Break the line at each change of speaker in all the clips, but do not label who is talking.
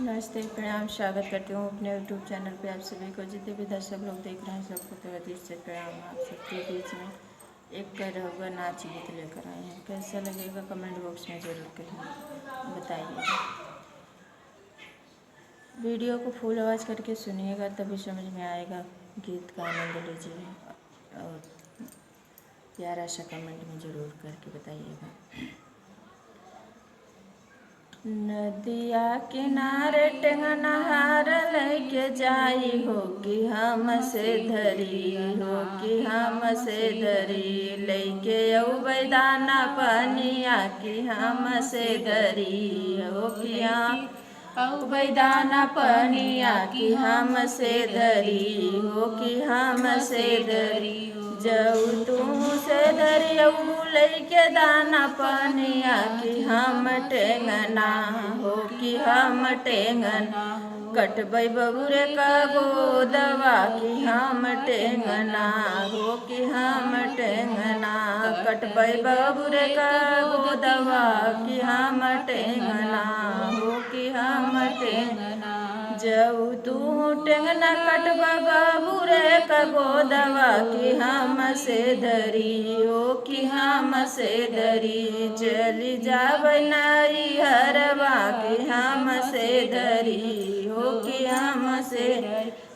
नमस्ते, प्रणाम। स्वागत करती हूँ अपने यूट्यूब चैनल पे आप सभी को। जितने भी दर्शक लोग देख रहे हैं सबको तहे दिल से प्रणाम। आप सबके बीच में एक रहुआ नाच गीत लेकर आए हैं। कैसा लगेगा कमेंट बॉक्स में ज़रूर कहिए, बताइएगा। वीडियो को फुल आवाज़ करके सुनिएगा तभी समझ में आएगा। गीत का आनंद लीजिए और प्यारा सा कमेंट में ज़रूर करके बताइएगा। नदिया किनारे टेंगनहार लेके जाई हो कि हमसे धरी हो कि हमसे धरी लेके अउबै दाना पनिया कि हमसे धरी हो कि अउबै दाना पनिया कि हमसे धरी हो कि हमसे धरी जऊ तू से धरियऊ लैके दाना पनिया कि हम टेंगना हो कि हम टेंगना कटबै बबुरे का गोदवा कि हम टेंगना हो कि हम टेंगना कटबै बबुरे का गोदवा कि हम टेंगना हो कि हम टेंगना जऊ तू टेंगना कटबा बबुरे का गोदवा कि हमसे धरी हो कि हमसे धरी चली जाबै नाई हरवा कि हमसे धरी हो कि हमसे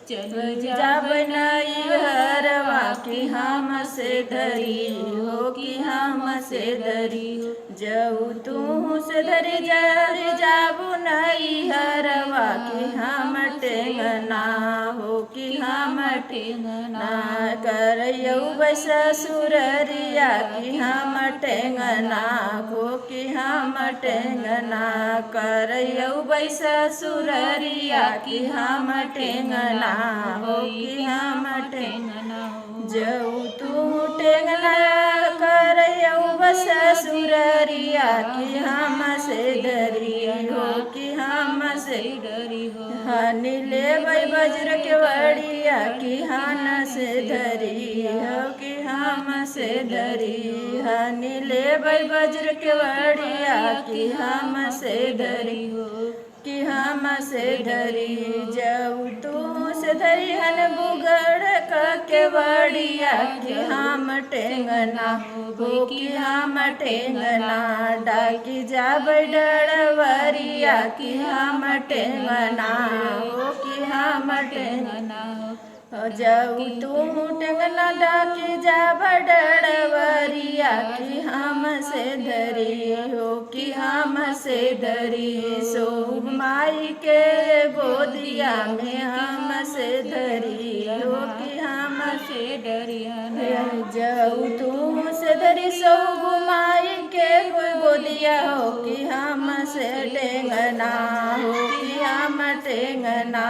चली जाबै नाई हरवा कि हमसे धरी हो कि हमसे धरी जऊ तू से धरी जरी जाबू नाई हरवा कि हम टेंगना हो कि हम टेंगना करयऊ ससुररिया कि हम टेंगना हो कि हम टेंगना करयऊ ससुररिया कि हम टेंगना हो कि हम टेंगना जऊ तू टेंगना करयऊ ससुररिया कि हमसे धरी हो कि हमसे डरी हो हनी लेबै वज्र के वड़िया कि हमसे धरी हो कि हमसे धरी हनी लेबै वज्र के वड़िया कि हमसे धरी हो कि हमसे धरी जऊ तू से धरी हन बुगड़ के वड़िया कि हम टेंगना हो कि हम टेंगना डाकी जाबै डरवरिया कि हम टेंगना हो कि हम टेंगना जऊ तू टेंगना डाकी जाबै डरवरिया कि हमसे धरी हो कि हमसे धरी सो माई के गोदिया में हमसे धरी हो कि हमसे डरिया जऊ तू से धरी सो माई के गोदिया हो कि हमसे टेंगना हो कि हम टेंगना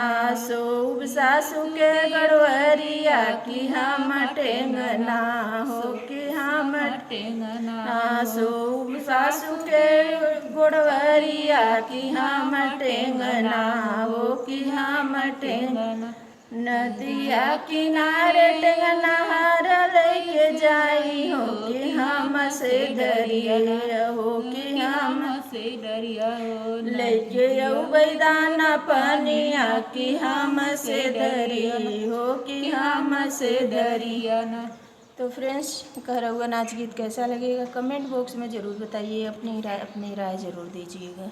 सो सासू के गड़वरिया कि हम टेंगना हो कि हम टेंगना सो सासू के गड़वरिया कि हम टेंगना हो कि हम टेंगना नदिया किनारे टेंगना हार लेके जाई हो कि हमसे धरिया हो कि हमसे डरिया हो लेके अउबै दाना पनिया कि हमसे धरी हो कि हमसे धरिया ना। तो फ्रेंड्स, रहुआ नाच गीत कैसा लगेगा कमेंट बॉक्स में ज़रूर बताइए। अपनी राय ज़रूर दीजिएगा।